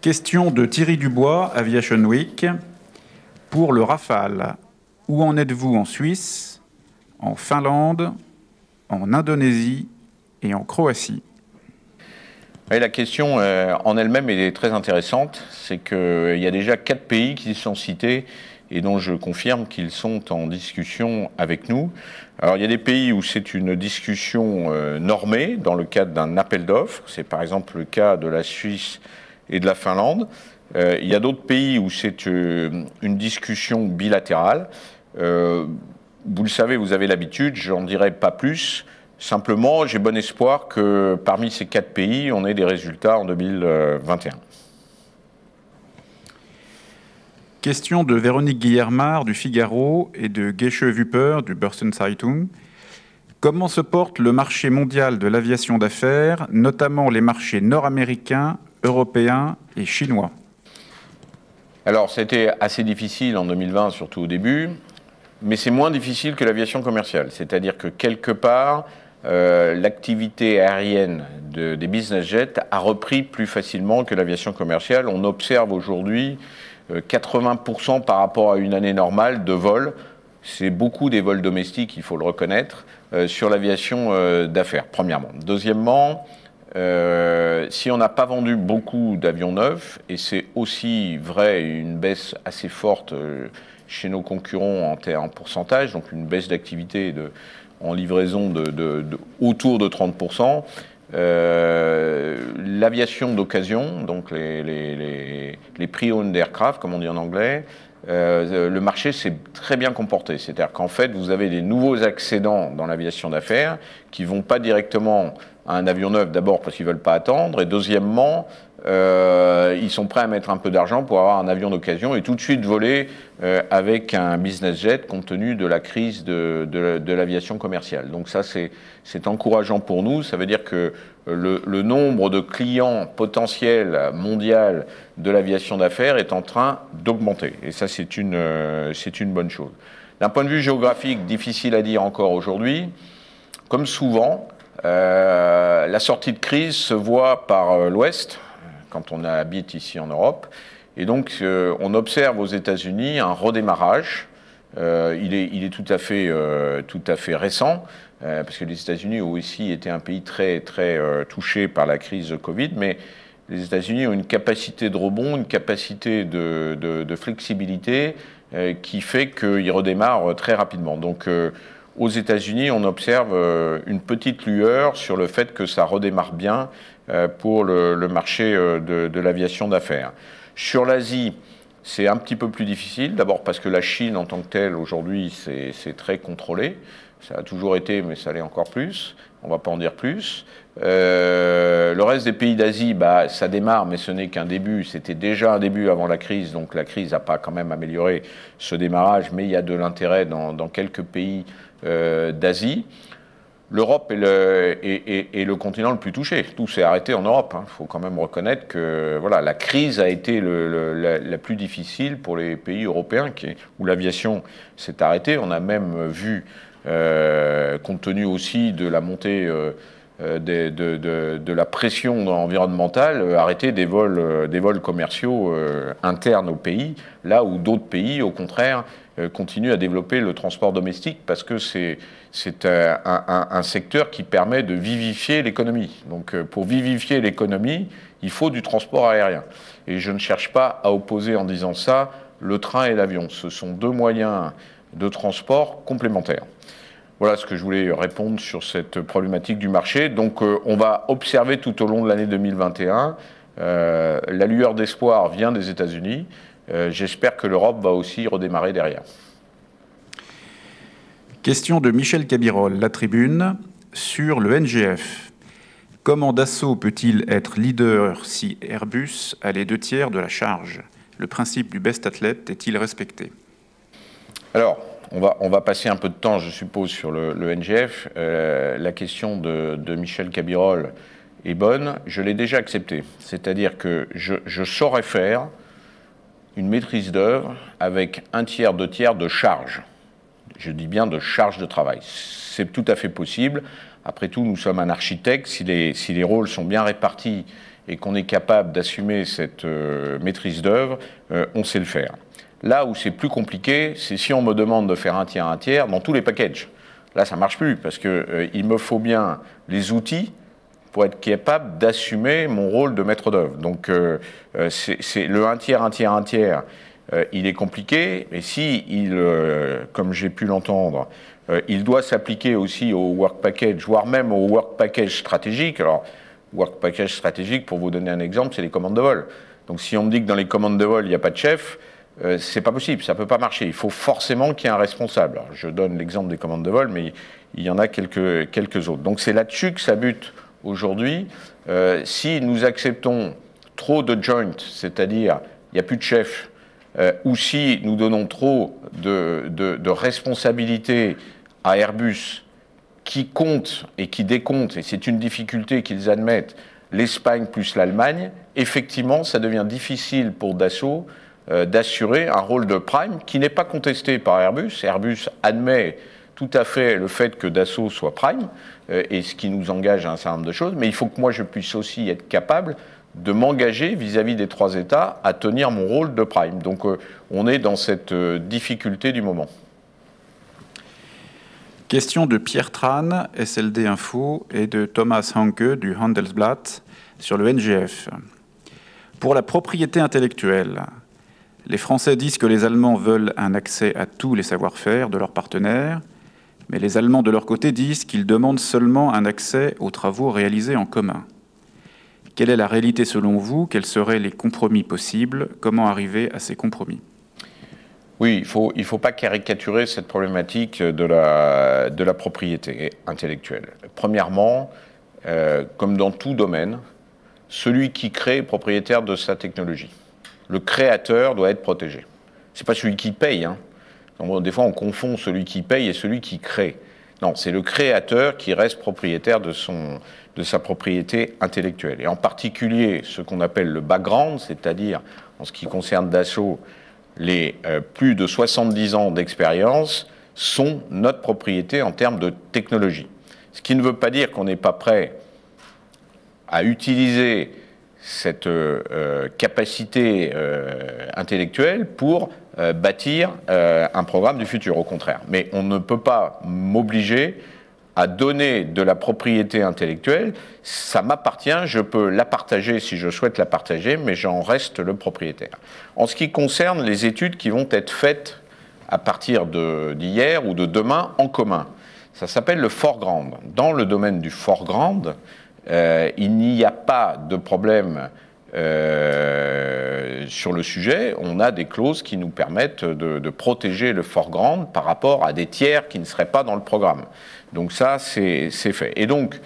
Question de Thierry Dubois, Aviation Week. Pour le Rafale, où en êtes-vous en Suisse, en Finlande, en Indonésie et en Croatie? Oui, la question en elle-même est très intéressante. C'est qu'il y a déjà 4 pays qui sont cités et dont je confirme qu'ils sont en discussion avec nous. Alors il y a des pays où c'est une discussion normée dans le cadre d'un appel d'offres. C'est par exemple le cas de la Suisse et de la Finlande. Il y a d'autres pays où c'est une discussion bilatérale. Vous le savez, vous avez l'habitude, j'en dirai pas plus. Simplement, j'ai bon espoir que parmi ces 4 pays, on ait des résultats en 2021. Question de Véronique Guillermard du Figaro et de Gesche Wüpper du Börsenzeitung. Comment se porte le marché mondial de l'aviation d'affaires, notamment les marchés nord-américains, européens et chinois? Alors, c'était assez difficile en 2020, surtout au début, mais c'est moins difficile que l'aviation commerciale. C'est-à-dire que quelque part, l'activité aérienne des business jets a repris plus facilement que l'aviation commerciale. On observe aujourd'hui 80% par rapport à une année normale de vols. C'est beaucoup des vols domestiques, il faut le reconnaître, sur l'aviation d'affaires, premièrement. Deuxièmement, si on n'a pas vendu beaucoup d'avions neufs, et c'est aussi vrai, une baisse assez forte chez nos concurrents en pourcentage, donc une baisse d'activité en livraison autour de 30%. L'aviation d'occasion, donc les pre-owned aircraft, comme on dit en anglais, le marché s'est très bien comporté. C'est-à-dire qu'en fait, vous avez des nouveaux accédants dans l'aviation d'affaires qui ne vont pas directement à un avion neuf, d'abord parce qu'ils ne veulent pas attendre, et deuxièmement, ils sont prêts à mettre un peu d'argent pour avoir un avion d'occasion et tout de suite voler avec un business jet compte tenu de la crise de l'aviation commerciale. Donc ça, c'est encourageant pour nous. Ça veut dire que le nombre de clients potentiels mondial de l'aviation d'affaires est en train d'augmenter. Et ça, c'est une bonne chose. D'un point de vue géographique, difficile à dire encore aujourd'hui. Comme souvent, la sortie de crise se voit par l'Ouest, quand on habite ici en Europe. Et donc, on observe aux États-Unis un redémarrage. Il est tout à fait récent, parce que les États-Unis ont aussi été un pays très touché par la crise Covid, mais les États-Unis ont une capacité de rebond, une capacité de flexibilité qui fait qu'ils redémarrent très rapidement. Donc, aux États-Unis, on observe une petite lueur sur le fait que ça redémarre bien pour le marché de l'aviation d'affaires. Sur l'Asie, c'est un petit peu plus difficile, d'abord parce que la Chine en tant que telle, aujourd'hui, c'est très contrôlé. Ça a toujours été, mais ça l'est encore plus. On ne va pas en dire plus. Le reste des pays d'Asie, ça démarre, mais ce n'est qu'un début. C'était déjà un début avant la crise, donc la crise n'a pas quand même amélioré ce démarrage, mais il y a de l'intérêt dans quelques pays d'Asie. L'Europe est le continent le plus touché. Tout s'est arrêté en Europe. Il faut quand même reconnaître que voilà, la crise a été la plus difficile pour les pays européens où l'aviation s'est arrêtée. On a même vu, compte tenu aussi de la montée de la pression environnementale, arrêter des vols commerciaux internes au pays, là où d'autres pays, au contraire, continuent à développer le transport domestique parce que c'est un secteur qui permet de vivifier l'économie. Donc pour vivifier l'économie, il faut du transport aérien. Et je ne cherche pas à opposer en disant ça le train et l'avion. Ce sont deux moyens de transport complémentaires. Voilà ce que je voulais répondre sur cette problématique du marché. Donc on va observer tout au long de l'année 2021. La lueur d'espoir vient des États-Unis. J'espère que l'Europe va aussi redémarrer derrière. Question de Michel Cabirol, La Tribune, sur le NGF. Comment Dassault peut-il être leader si Airbus a les 2/3 de la charge? Le principe du best athlète est-il respecté? Alors, on va passer un peu de temps, je suppose, sur le NGF. La question de Michel Cabirol est bonne. Je l'ai déjà acceptée. C'est-à-dire que je saurais faire une maîtrise d'œuvre avec 1/3, 2/3 de charge. Je dis bien de charge de travail. C'est tout à fait possible. Après tout, nous sommes un architecte. Si les rôles sont bien répartis et qu'on est capable d'assumer cette maîtrise d'œuvre, on sait le faire. Là où c'est plus compliqué, c'est si on me demande de faire un tiers dans tous les packages. Là, ça ne marche plus parce qu'il me faut bien les outils pour être capable d'assumer mon rôle de maître d'œuvre. Donc, c'est le un tiers, il est compliqué. Et si, comme j'ai pu l'entendre, il doit s'appliquer aussi au work package, voire même au work package stratégique. Alors, work package stratégique, pour vous donner un exemple, c'est les commandes de vol. Donc, si on me dit que dans les commandes de vol, il n'y a pas de chef, c'est pas possible, ça peut pas marcher. Il faut forcément qu'il y ait un responsable. Alors, je donne l'exemple des commandes de vol, mais il y en a quelques autres. Donc, c'est là-dessus que ça bute aujourd'hui. Si nous acceptons trop de joint, c'est-à-dire il n'y a plus de chef, ou si nous donnons trop de responsabilités à Airbus qui compte et qui décompte, et c'est une difficulté qu'ils admettent, l'Espagne plus l'Allemagne, effectivement, ça devient difficile pour Dassault d'assurer un rôle de prime qui n'est pas contesté par Airbus. Airbus admet tout à fait le fait que Dassault soit prime, et ce qui nous engage à un certain nombre de choses, mais il faut que moi je puisse aussi être capable de m'engager vis-à-vis des trois États à tenir mon rôle de prime. Donc on est dans cette difficulté du moment. Question de Pierre Tran, SLD Info, et de Thomas Hanke du Handelsblatt sur le NGF. Pour la propriété intellectuelle, les Français disent que les Allemands veulent un accès à tous les savoir-faire de leurs partenaires, mais les Allemands, de leur côté, disent qu'ils demandent seulement un accès aux travaux réalisés en commun. Quelle est la réalité selon vous? Quels seraient les compromis possibles? Comment arriver à ces compromis? Oui, il faut pas caricaturer cette problématique de la propriété intellectuelle. Premièrement, comme dans tout domaine, celui qui crée est propriétaire de sa technologie. Le créateur doit être protégé. C'est pas celui qui paye, hein. Donc, des fois, on confond celui qui paye et celui qui crée. Non, c'est le créateur qui reste propriétaire de sa propriété intellectuelle. Et en particulier, ce qu'on appelle le background, c'est-à-dire, en ce qui concerne Dassault, les plus de 70 ans d'expérience sont notre propriété en termes de technologie. Ce qui ne veut pas dire qu'on n'est pas prêt à utiliser cette capacité intellectuelle pour bâtir un programme du futur, au contraire. Mais on ne peut pas m'obliger à donner de la propriété intellectuelle. Ça m'appartient, je peux la partager si je souhaite la partager, mais j'en reste le propriétaire. En ce qui concerne les études qui vont être faites à partir d'hier ou de demain en commun, ça s'appelle le foreground. Dans le domaine du foreground, il n'y a pas de problème sur le sujet. On a des clauses qui nous permettent de protéger le foreground par rapport à des tiers qui ne seraient pas dans le programme. Donc ça, c'est fait. Et donc,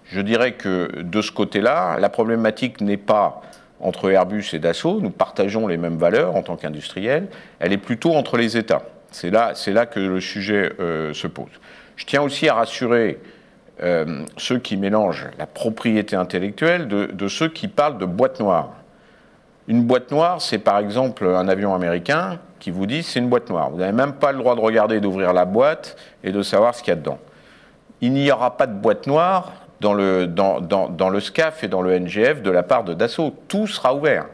je dirais que de ce côté-là, la problématique n'est pas entre Airbus et Dassault, nous partageons les mêmes valeurs en tant qu'industriels, elle est plutôt entre les États. C'est là que le sujet se pose. Je tiens aussi à rassurer ceux qui mélangent la propriété intellectuelle de ceux qui parlent de boîte noire. Une boîte noire, c'est par exemple un avion américain qui vous dit c'est une boîte noire. Vous n'avez même pas le droit de regarder, d'ouvrir la boîte et de savoir ce qu'il y a dedans. Il n'y aura pas de boîte noire dans le SCAF et dans le NGF de la part de Dassault. Tout sera ouvert.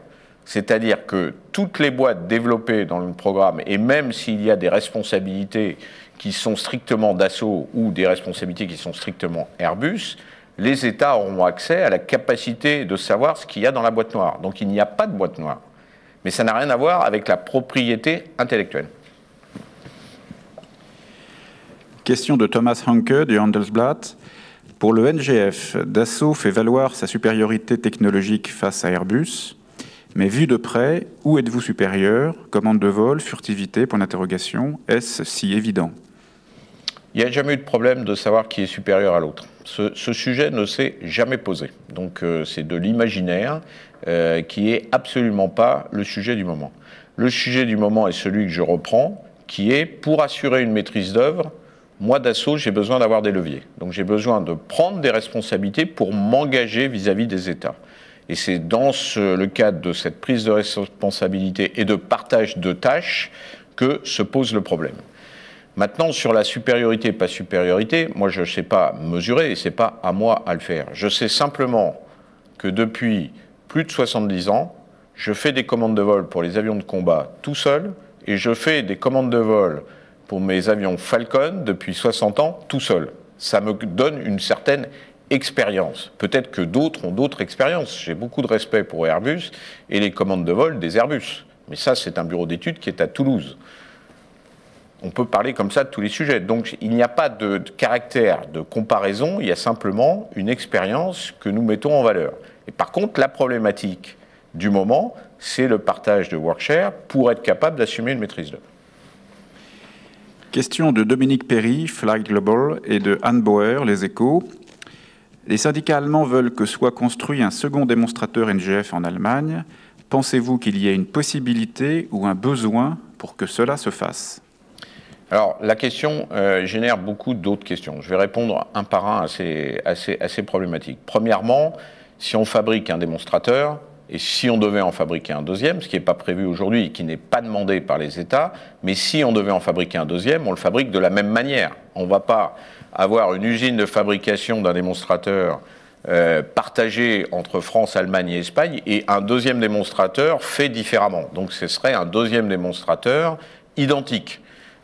C'est-à-dire que toutes les boîtes développées dans le programme, et même s'il y a des responsabilités qui sont strictement Dassault ou des responsabilités qui sont strictement Airbus, les États auront accès à la capacité de savoir ce qu'il y a dans la boîte noire. Donc il n'y a pas de boîte noire. Mais ça n'a rien à voir avec la propriété intellectuelle. Question de Thomas Hanke du Handelsblatt. Pour le NGF, Dassault fait valoir sa supériorité technologique face à Airbus. Mais vu de près, où êtes-vous supérieur? Commande de vol, furtivité, point d'interrogation. Est-ce si évident? Il n'y a jamais eu de problème de savoir qui est supérieur à l'autre. Ce sujet ne s'est jamais posé. Donc c'est de l'imaginaire qui est absolument pas le sujet du moment. Le sujet du moment est celui que je reprends, qui est pour assurer une maîtrise d'œuvre. Moi, Dassault, j'ai besoin d'avoir des leviers. Donc j'ai besoin de prendre des responsabilités pour m'engager vis-à-vis des États. Et c'est dans le cadre de cette prise de responsabilité et de partage de tâches que se pose le problème. Maintenant, sur la supériorité, pas supériorité, moi je ne sais pas mesurer et ce n'est pas à moi à le faire. Je sais simplement que depuis plus de 70 ans, je fais des commandes de vol pour les avions de combat tout seul, et je fais des commandes de vol pour mes avions Falcon depuis 60 ans tout seul. Ça me donne une certaine expérience. Peut-être que d'autres ont d'autres expériences. J'ai beaucoup de respect pour Airbus et les commandes de vol des Airbus. Mais ça, c'est un bureau d'études qui est à Toulouse. On peut parler comme ça de tous les sujets. Donc, il n'y a pas de caractère de comparaison, il y a simplement une expérience que nous mettons en valeur. Et par contre, la problématique du moment, c'est le partage de workshare pour être capable d'assumer une maîtrise d'œuvre. Question de Dominique Perry, Flight Global, et de Anne Bauer, Les Échos. Les syndicats allemands veulent que soit construit un second démonstrateur NGF en Allemagne. Pensez-vous qu'il y ait une possibilité ou un besoin pour que cela se fasse ? Alors, la question génère beaucoup d'autres questions. Je vais répondre un par un à ces problématiques. Premièrement, si on fabrique un démonstrateur, et si on devait en fabriquer un deuxième, ce qui n'est pas prévu aujourd'hui et qui n'est pas demandé par les États, mais si on devait en fabriquer un deuxième, on le fabrique de la même manière. On ne va pas avoir une usine de fabrication d'un démonstrateur partagée entre France, Allemagne et Espagne, et un deuxième démonstrateur fait différemment. Donc ce serait un deuxième démonstrateur identique.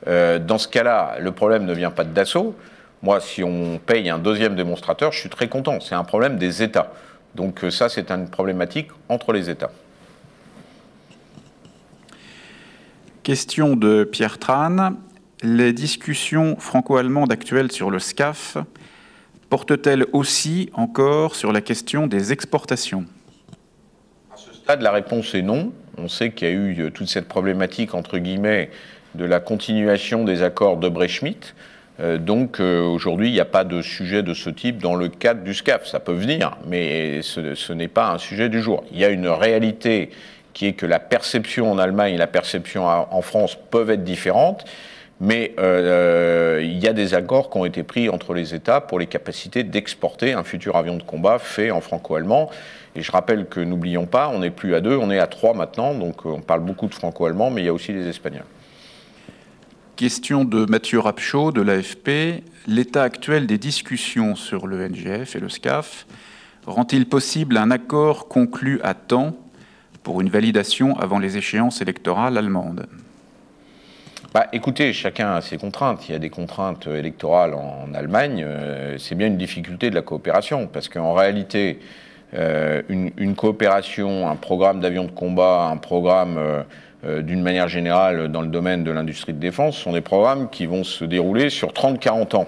Dans ce cas-là, le problème ne vient pas de Dassault. Moi, si on paye un deuxième démonstrateur, je suis très content. C'est un problème des États. Donc ça, c'est une problématique entre les États. Question de Pierre Tran. Les discussions franco-allemandes actuelles sur le SCAF portent-elles aussi encore sur la question des exportations ? À ce stade, la réponse est non. On sait qu'il y a eu toute cette problématique, entre guillemets, de la continuation des accords Debré-Schmitt. Donc aujourd'hui, il n'y a pas de sujet de ce type dans le cadre du SCAF. Ça peut venir, mais ce n'est pas un sujet du jour. Il y a une réalité qui est que la perception en Allemagne et la perception en France peuvent être différentes, mais il y a des accords qui ont été pris entre les États pour les capacités d'exporter un futur avion de combat fait en franco-allemand. Et je rappelle que, n'oublions pas, on n'est plus à 2, on est à 3 maintenant, donc on parle beaucoup de franco-allemand, mais il y a aussi les Espagnols. Question de Mathieu Rapchaud de l'AFP. L'état actuel des discussions sur le NGF et le SCAF rend-il possible un accord conclu à temps pour une validation avant les échéances électorales allemandes ? Écoutez, chacun a ses contraintes. Il y a des contraintes électorales en Allemagne. C'est bien une difficulté de la coopération, parce qu'en réalité, une coopération, un programme d'avions de combat, un programme d'une manière générale dans le domaine de l'industrie de défense, sont des programmes qui vont se dérouler sur 30-40 ans.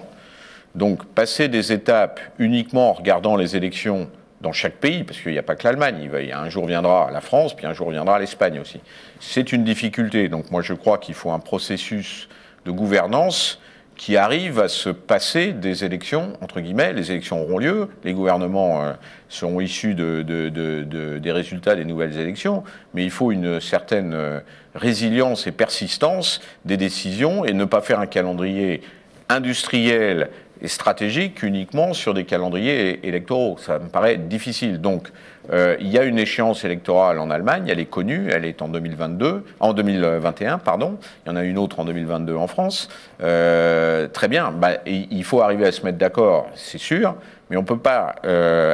Donc passer des étapes uniquement en regardant les élections dans chaque pays, parce qu'il n'y a pas que l'Allemagne, un jour viendra la France, puis un jour viendra l'Espagne aussi. C'est une difficulté. Donc moi je crois qu'il faut un processus de gouvernance qui arrive à se passer des élections, entre guillemets. Les élections auront lieu, les gouvernements seront issus des résultats des nouvelles élections, mais il faut une certaine résilience et persistance des décisions et ne pas faire un calendrier industriel et stratégique uniquement sur des calendriers électoraux. Ça me paraît difficile. Donc, il y a une échéance électorale en Allemagne, elle est connue, elle est en 2021, pardon. Il y en a une autre en 2022 en France. Très bien, il faut arriver à se mettre d'accord, c'est sûr, mais on ne peut pas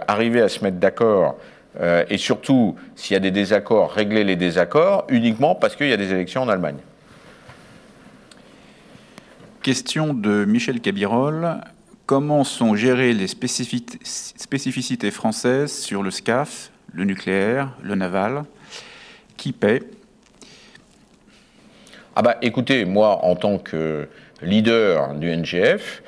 arriver à se mettre d'accord et surtout, s'il y a des désaccords, régler les désaccords uniquement parce qu'il y a des élections en Allemagne. Question de Michel Cabirol. Comment sont gérées les spécificités françaises sur le SCAF, le nucléaire, le naval ? Qui paie ? Écoutez, moi, en tant que leader du NGF,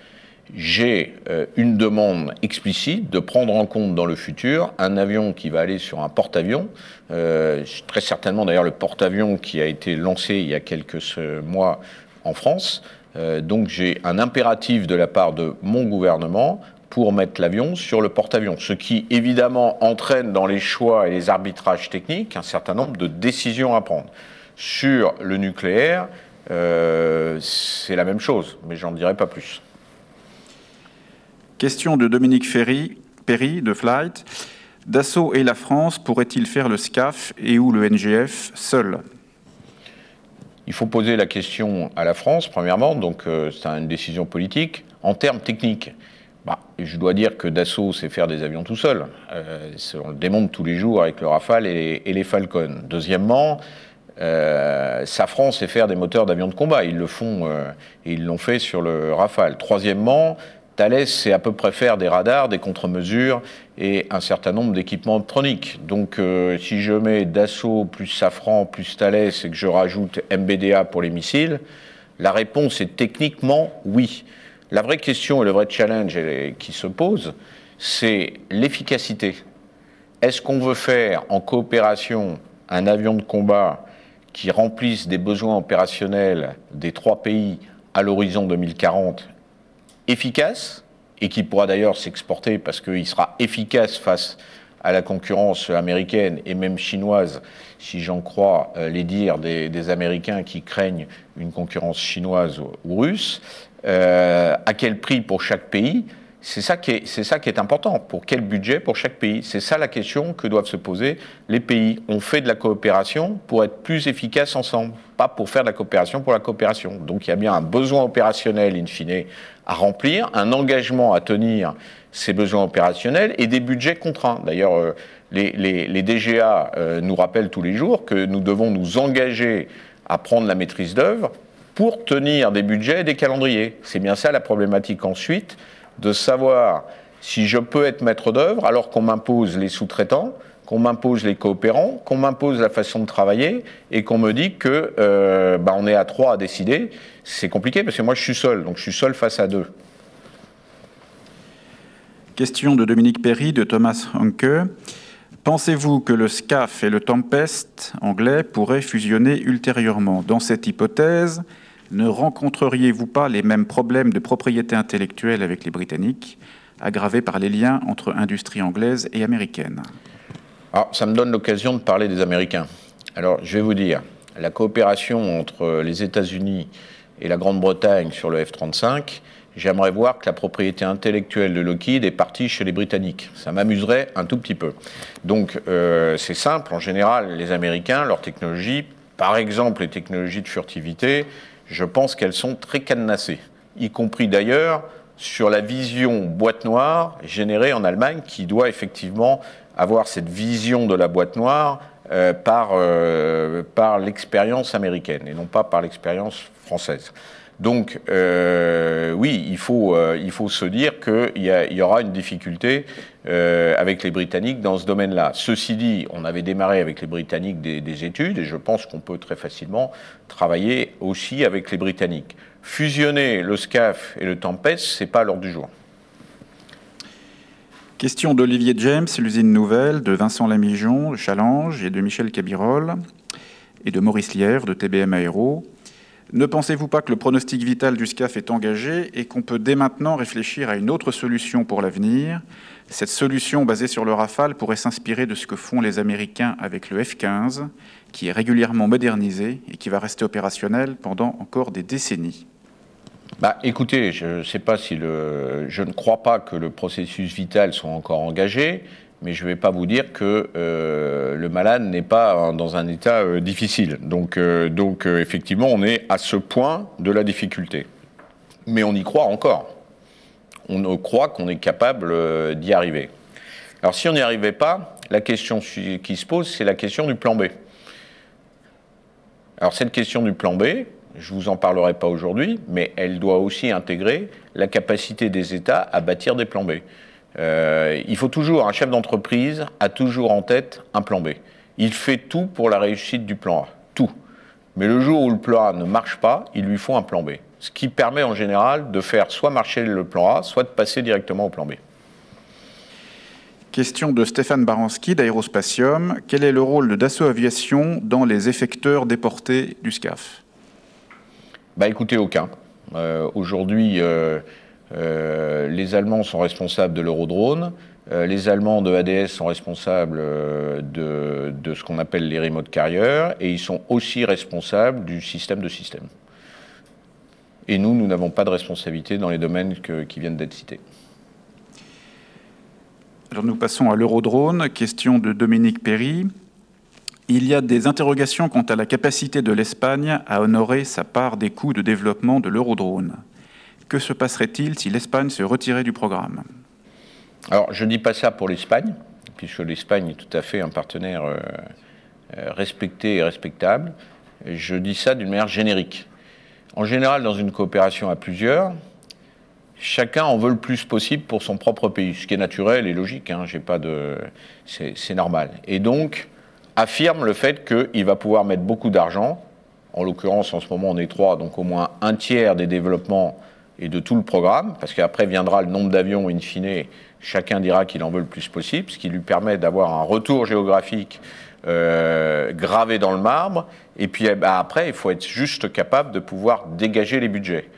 j'ai une demande explicite de prendre en compte dans le futur un avion qui va aller sur un porte-avions, très certainement d'ailleurs le porte-avions qui a été lancé il y a quelques mois en France. Donc j'ai un impératif de la part de mon gouvernement pour mettre l'avion sur le porte-avions, ce qui évidemment entraîne dans les choix et les arbitrages techniques un certain nombre de décisions à prendre. Sur le nucléaire, c'est la même chose, mais j'en dirai pas plus. Question de Dominique Perry de Flight. Dassault et la France pourraient-ils faire le SCAF et ou le NGF seuls ? Il faut poser la question à la France, premièrement, donc c'est une décision politique. En termes techniques, Je dois dire que Dassault sait faire des avions tout seul. On le démontre tous les jours avec le Rafale et les Falcon. Deuxièmement, Safran sait faire des moteurs d'avions de combat. Ils le font et ils l'ont fait sur le Rafale. Troisièmement, Thales sait à peu près faire des radars, des contre-mesures et un certain nombre d'équipements optroniques. Donc si je mets Dassault plus Safran plus Thales et que je rajoute MBDA pour les missiles, la réponse est techniquement oui. La vraie question et le vrai challenge qui se pose, c'est l'efficacité. Est-ce qu'on veut faire en coopération un avion de combat qui remplisse des besoins opérationnels des 3 pays à l'horizon 2040 efficace et qui pourra d'ailleurs s'exporter parce qu'il sera efficace face à la concurrence américaine et même chinoise, si j'en crois les dires des Américains qui craignent une concurrence chinoise ou russe. À quel prix pour chaque pays? C'est ça qui est important. Pour quel budget pour chaque pays? C'est ça la question que doivent se poser les pays. On fait de la coopération pour être plus efficace ensemble, pas pour faire de la coopération pour la coopération. Donc il y a bien un besoin opérationnel, in fine, à remplir, un engagement à tenir ces besoins opérationnels et des budgets contraints. D'ailleurs, les DGA nous rappellent tous les jours que nous devons nous engager à prendre la maîtrise d'œuvre pour tenir des budgets et des calendriers. C'est bien ça la problématique ensuite, de savoir si je peux être maître d'œuvre alors qu'on m'impose les sous-traitants, qu'on m'impose les coopérants, qu'on m'impose la façon de travailler et qu'on me dit que on est à 3 à décider. C'est compliqué parce que moi je suis seul, donc je suis seul face à 2. Question de Dominique Perry, de Thomas Hanke. Pensez-vous que le SCAF et le Tempest anglais pourraient fusionner ultérieurement? Dans cette hypothèse, ne rencontreriez-vous pas les mêmes problèmes de propriété intellectuelle avec les Britanniques, aggravés par les liens entre industries anglaises et américaines? Alors, ça me donne l'occasion de parler des Américains. Alors, je vais vous dire, la coopération entre les États-Unis et la Grande-Bretagne sur le F-35, j'aimerais voir que la propriété intellectuelle de Lockheed est partie chez les Britanniques. Ça m'amuserait un tout petit peu. Donc, c'est simple. En général, les Américains, leurs technologies, par exemple les technologies de furtivité, je pense qu'elles sont très cadenassées, y compris d'ailleurs sur la vision boîte noire générée en Allemagne, qui doit effectivement avoir cette vision de la boîte noire par l'expérience américaine et non pas par l'expérience française. Donc, oui, il faut se dire qu'il y aura une difficulté avec les Britanniques dans ce domaine-là. Ceci dit, on avait démarré avec les Britanniques des études et je pense qu'on peut très facilement travailler aussi avec les Britanniques. Fusionner le SCAF et le Tempest, ce n'est pas à l'ordre du jour. Question d'Olivier James, l'usine nouvelle, de Vincent Lamigeon, de Challenge, et de Michel Cabirol, et de Maurice Lierre, de TBM Aéro. Ne pensez-vous pas que le pronostic vital du SCAF est engagé et qu'on peut dès maintenant réfléchir à une autre solution pour l'avenir? Cette solution basée sur le Rafale pourrait s'inspirer de ce que font les Américains avec le F-15, qui est régulièrement modernisé et qui va rester opérationnel pendant encore des décennies. Écoutez, je ne sais pas si je ne crois pas que le processus vital soit encore engagé, mais je ne vais pas vous dire que le malade n'est pas dans un état difficile. Donc, effectivement, on est à ce point de la difficulté. Mais on y croit encore. On croit qu'on est capable d'y arriver. Alors, si on n'y arrivait pas, la question qui se pose, c'est la question du plan B. Alors, cette question du plan B, je ne vous en parlerai pas aujourd'hui, mais elle doit aussi intégrer la capacité des États à bâtir des plans B. Il faut toujours, un chef d'entreprise a toujours en tête un plan B. Il fait tout pour la réussite du plan A, tout. Mais le jour où le plan A ne marche pas, il lui faut un plan B. Ce qui permet en général de faire soit marcher le plan A, soit de passer directement au plan B. Question de Stéphane Baranski d'Aérospatium. Quel est le rôle de Dassault Aviation dans les effecteurs déportés du SCAF? Écoutez, aucun. Aujourd'hui, les Allemands sont responsables de l'Eurodrone. Les Allemands de ADS sont responsables de ce qu'on appelle les remote carriers et ils sont aussi responsables du système de système. Et nous n'avons pas de responsabilité dans les domaines qui viennent d'être cités. Alors nous passons à l'Eurodrone. Question de Dominique Perry. Il y a des interrogations quant à la capacité de l'Espagne à honorer sa part des coûts de développement de l'Eurodrone. que se passerait-il si l'Espagne se retirait du programme? Alors, je ne dis pas ça pour l'Espagne, puisque l'Espagne est tout à fait un partenaire respecté et respectable. Je dis ça d'une manière générique. En général, dans une coopération à plusieurs, chacun en veut le plus possible pour son propre pays, ce qui est naturel et logique, hein, c'est normal. Et donc, affirme le fait qu'il va pouvoir mettre beaucoup d'argent, en l'occurrence en ce moment on est 3, donc au moins un tiers des développements et de tout le programme, parce qu'après viendra le nombre d'avions, in fine, chacun dira qu'il en veut le plus possible, ce qui lui permet d'avoir un retour géographique gravé dans le marbre, et puis après il faut être juste capable de pouvoir dégager les budgets.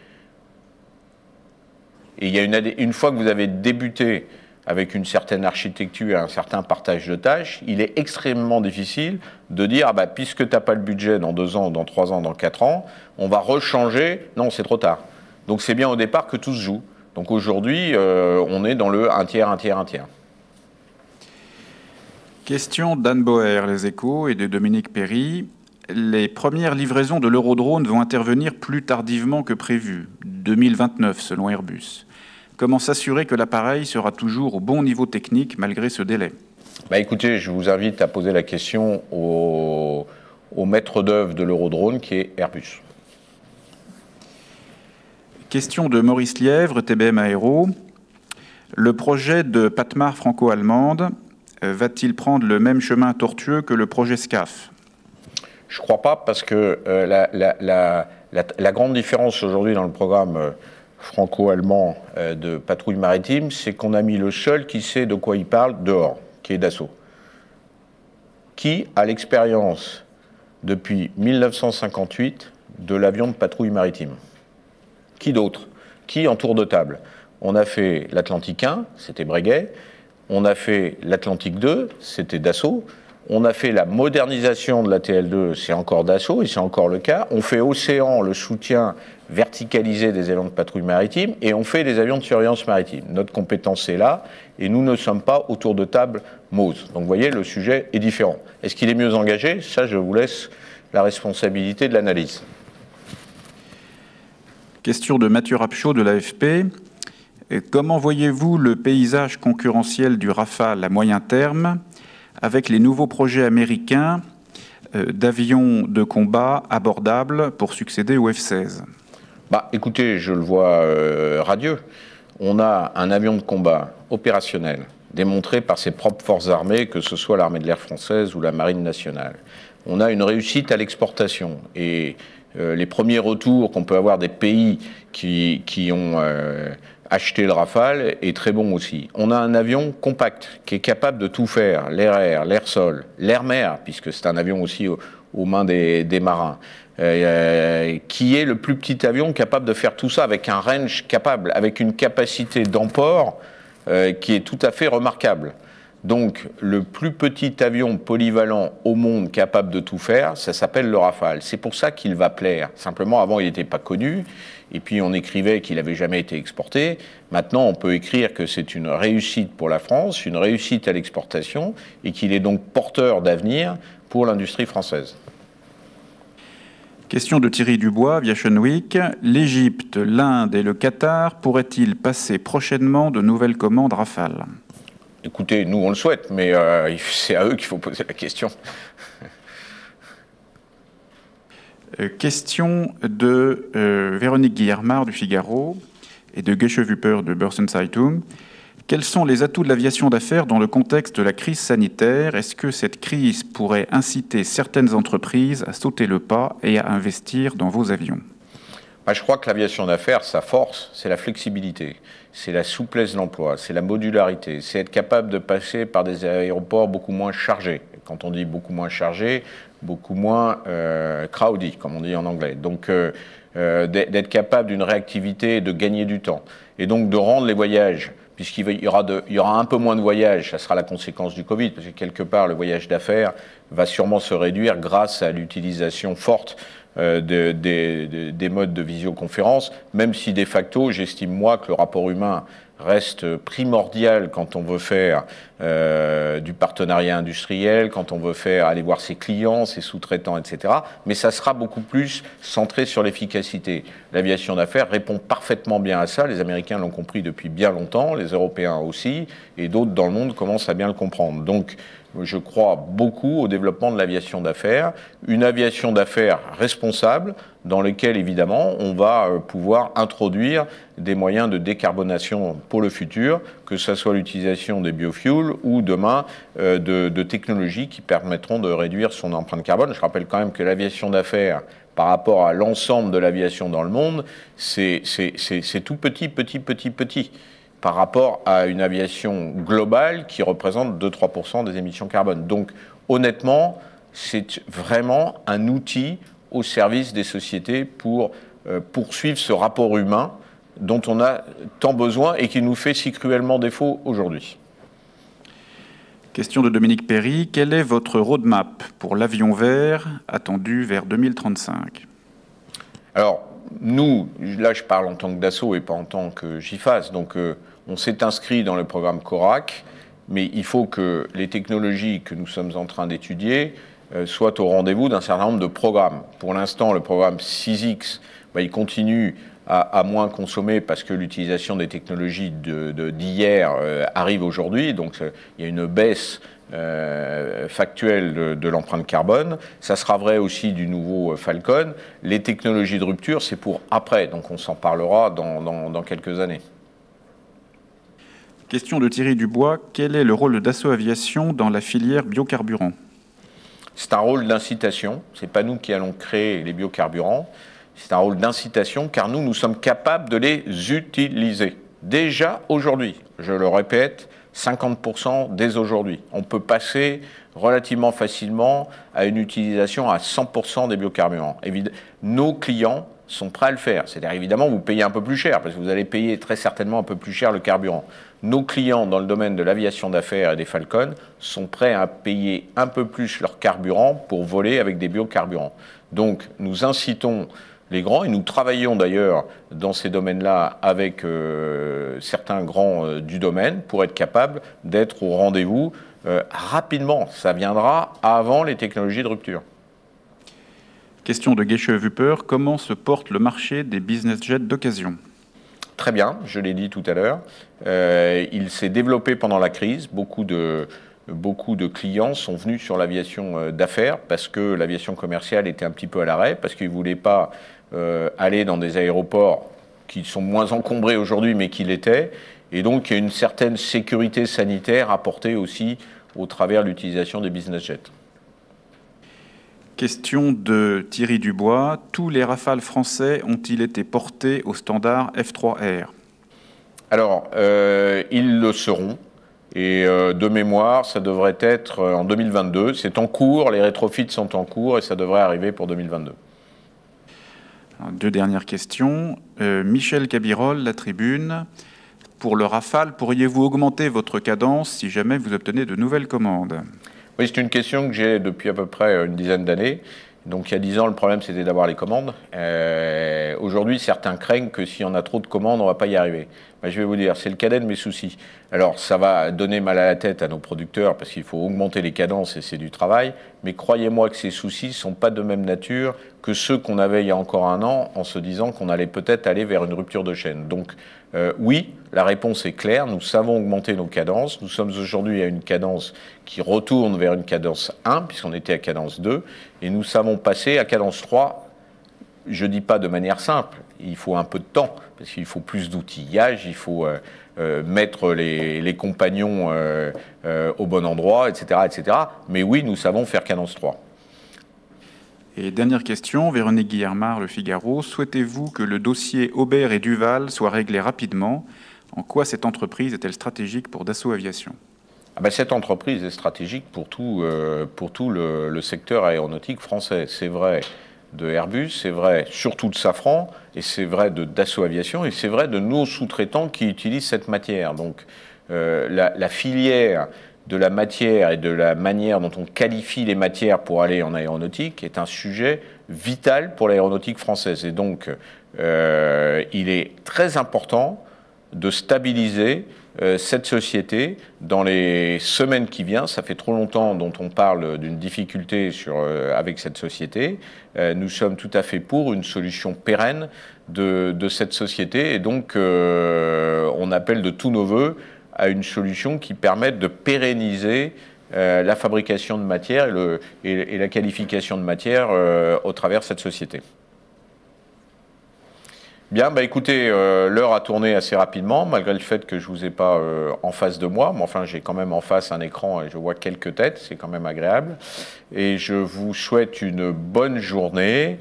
Et il y a une fois que vous avez débuté avec une certaine architecture et un certain partage de tâches, il est extrêmement difficile de dire puisque tu n'as pas le budget dans 2 ans, dans 3 ans, dans 4 ans, on va rechanger. Non, c'est trop tard. Donc c'est bien au départ que tout se joue. Donc aujourd'hui, on est dans le un tiers, un tiers, un tiers. Question d'Anne Boer, Les Échos, et de Dominique Perry. Les premières livraisons de l'Eurodrone vont intervenir plus tardivement que prévu, 2029 selon Airbus. Comment s'assurer que l'appareil sera toujours au bon niveau technique malgré ce délai? Écoutez, je vous invite à poser la question au maître d'œuvre de l'Eurodrone qui est Airbus. Question de Maurice Lièvre, TBM Aéro. Le projet de Patmar franco-allemande va-t-il prendre le même chemin tortueux que le projet SCAF? Je ne crois pas, parce que la grande différence aujourd'hui dans le programme franco-allemand de patrouille maritime, c'est qu'on a mis le seul qui sait de quoi il parle dehors, qui est Dassault, qui a l'expérience depuis 1958 de l'avion de patrouille maritime. Qui d'autre? Qui en tour de table? On a fait l'Atlantique 1, c'était Breguet. On a fait l'Atlantique 2, c'était Dassault. On a fait la modernisation de la TL2, c'est encore Dassault, et c'est encore le cas. On fait Océan, le soutien verticalisé des avions de patrouille maritime, et on fait des avions de surveillance maritime. Notre compétence est là, et nous ne sommes pas autour de table MOSE. Donc vous voyez, le sujet est différent. Est-ce qu'il est mieux engagé? Ça, je vous laisse la responsabilité de l'analyse. Question de Mathieu Rapchaud de l'AFP. Comment voyez-vous le paysage concurrentiel du Rafale à moyen terme avec les nouveaux projets américains d'avions de combat abordables pour succéder au F-16? Écoutez, je le vois radieux. On a un avion de combat opérationnel démontré par ses propres forces armées, que ce soit l'armée de l'air française ou la marine nationale. On a une réussite à l'exportation, et les premiers retours qu'on peut avoir des pays qui ont acheté le Rafale est très bon aussi. On a un avion compact qui est capable de tout faire, l'air-air, l'air-sol, l'air-mer, puisque c'est un avion aussi aux mains des marins, qui est le plus petit avion capable de faire tout ça avec un range capable, avec une capacité d'emport qui est tout à fait remarquable. Donc, le plus petit avion polyvalent au monde capable de tout faire, ça s'appelle le Rafale. C'est pour ça qu'il va plaire. Simplement, avant, il n'était pas connu. Et puis, on écrivait qu'il n'avait jamais été exporté. Maintenant, on peut écrire que c'est une réussite pour la France, une réussite à l'exportation, et qu'il est donc porteur d'avenir pour l'industrie française. Question de Thierry Dubois, Aviation Week. L'Égypte, l'Inde et le Qatar pourraient-ils passer prochainement de nouvelles commandes Rafale? Écoutez, nous on le souhaite, mais c'est à eux qu'il faut poser la question. Question de Véronique Guillermard du Figaro et de Gesche Wüpper de Börsen-Zeitung. Quels sont les atouts de l'aviation d'affaires dans le contexte de la crise sanitaire? Est-ce que cette crise pourrait inciter certaines entreprises à sauter le pas et à investir dans vos avions? Je crois que l'aviation d'affaires, sa force, c'est la flexibilité, c'est la souplesse de l'emploi, c'est la modularité, c'est être capable de passer par des aéroports beaucoup moins chargés. Quand on dit beaucoup moins chargés, beaucoup moins crowded, comme on dit en anglais. Donc, d'être capable d'une réactivité et de gagner du temps. Et donc, de rendre les voyages, puisqu'il y aura un peu moins de voyages, ça sera la conséquence du Covid, parce que quelque part, le voyage d'affaires va sûrement se réduire grâce à l'utilisation forte des modes de visioconférence, même si de facto, j'estime moi que le rapport humain reste primordial quand on veut faire du partenariat industriel, quand on veut aller voir ses clients, ses sous-traitants, etc. Mais ça sera beaucoup plus centré sur l'efficacité. L'aviation d'affaires répond parfaitement bien à ça. Les Américains l'ont compris depuis bien longtemps, les Européens aussi, et d'autres dans le monde commencent à bien le comprendre. Donc, je crois beaucoup au développement de l'aviation d'affaires, une aviation d'affaires responsable dans laquelle, évidemment, on va pouvoir introduire des moyens de décarbonation pour le futur, que ce soit l'utilisation des biofuels ou demain de technologies qui permettront de réduire son empreinte carbone. Je rappelle quand même que l'aviation d'affaires, par rapport à l'ensemble de l'aviation dans le monde, c'est tout petit. Par rapport à une aviation globale qui représente 2-3% des émissions carbone. Donc, honnêtement, c'est vraiment un outil au service des sociétés pour poursuivre ce rapport humain dont on a tant besoin et qui nous fait si cruellement défaut aujourd'hui. Question de Dominique Perry. Quel est votre roadmap pour l'avion vert attendu vers 2035 ? Alors, nous, là je parle en tant que Dassault et pas en tant que GIFAS, donc on s'est inscrit dans le programme CORAC, mais il faut que les technologies que nous sommes en train d'étudier soient au rendez-vous d'un certain nombre de programmes. Pour l'instant, le programme 6X, il continue à moins consommer parce que l'utilisation des technologies d'hier arrive aujourd'hui, donc il y a une baisse factuelle de l'empreinte carbone. Ça sera vrai aussi du nouveau Falcon. Les technologies de rupture, c'est pour après, donc on s'en parlera dans quelques années. Question de Thierry Dubois. Quel est le rôle de Dassault Aviation dans la filière biocarburant ? C'est un rôle d'incitation. Ce n'est pas nous qui allons créer les biocarburants. C'est un rôle d'incitation car nous sommes capables de les utiliser. Déjà aujourd'hui, je le répète, 50% dès aujourd'hui. On peut passer relativement facilement à une utilisation à 100% des biocarburants. Nos clients sont prêts à le faire. C'est-à-dire, évidemment, vous payez un peu plus cher, parce que vous allez payer très certainement un peu plus cher le carburant. Nos clients dans le domaine de l'aviation d'affaires et des Falcon sont prêts à payer un peu plus leur carburant pour voler avec des biocarburants. Donc, nous incitons les grands, et nous travaillons d'ailleurs dans ces domaines-là avec certains grands du domaine pour être capables d'être au rendez-vous rapidement. Ça viendra avant les technologies de rupture. Question de Guécheux-Wupper. Comment se porte le marché des business jets d'occasion ? Très bien, je l'ai dit tout à l'heure. Il s'est développé pendant la crise. Beaucoup de clients sont venus sur l'aviation d'affaires parce que l'aviation commerciale était un petit peu à l'arrêt, parce qu'ils ne voulaient pas aller dans des aéroports qui sont moins encombrés aujourd'hui, mais qui l'étaient. Et donc, il y a une certaine sécurité sanitaire apportée aussi au travers de l'utilisation des business jets. Question de Thierry Dubois. Tous les Rafales français ont-ils été portés au standard F3R ? Alors, ils le seront. Et de mémoire, ça devrait être en 2022. C'est en cours, les rétrofits sont en cours et ça devrait arriver pour 2022. Alors, deux dernières questions. Michel Cabirol, La Tribune. Pour le Rafale, pourriez-vous augmenter votre cadence si jamais vous obtenez de nouvelles commandes ? Oui, c'est une question que j'ai depuis à peu près une dizaine d'années. Donc il y a 10 ans, le problème c'était d'avoir les commandes. Aujourd'hui, certains craignent que si on a trop de commandes, on ne va pas y arriver. Ben, je vais vous dire, c'est le cadet de mes soucis. Alors ça va donner mal à la tête à nos producteurs parce qu'il faut augmenter les cadences et c'est du travail. Mais croyez-moi que ces soucis ne sont pas de même nature que ceux qu'on avait il y a encore un an en se disant qu'on allait peut-être aller vers une rupture de chaîne. Donc oui, la réponse est claire, nous savons augmenter nos cadences. Nous sommes aujourd'hui à une cadence qui retourne vers une cadence 1, puisqu'on était à cadence 2, et nous savons passer à cadence 3, je ne dis pas de manière simple, il faut un peu de temps, parce qu'il faut plus d'outillage, il faut mettre les compagnons au bon endroit, etc., etc. Mais oui, nous savons faire cadence 3. Et dernière question, Véronique Guillermard, Le Figaro. Souhaitez-vous que le dossier Aubert et Duval soit réglé rapidement ? En quoi cette entreprise est-elle stratégique pour Dassault Aviation ? Cette entreprise est stratégique pour tout le secteur aéronautique français. C'est vrai de Airbus, c'est vrai surtout de Safran, et c'est vrai de Dassault Aviation, et c'est vrai de nos sous-traitants qui utilisent cette matière. Donc la filière de la matière et de la manière dont on qualifie les matières pour aller en aéronautique est un sujet vital pour l'aéronautique française. Et donc, il est très important de stabiliser cette société dans les semaines qui viennent. Ça fait trop longtemps dont on parle d'une difficulté avec cette société. Nous sommes tout à fait pour une solution pérenne de cette société, et donc on appelle de tous nos voeux à une solution qui permette de pérenniser la fabrication de matière et la qualification de matière au travers de cette société. Bien, bah écoutez, l'heure a tourné assez rapidement, malgré le fait que je ne vous ai pas en face de moi, mais enfin j'ai quand même en face un écran et je vois quelques têtes, c'est quand même agréable. Et je vous souhaite une bonne journée,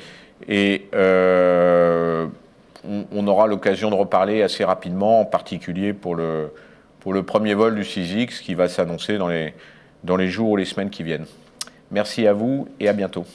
et on aura l'occasion de reparler assez rapidement, en particulier pour le premier vol du 6X qui va s'annoncer dans les jours ou les semaines qui viennent. Merci à vous et à bientôt.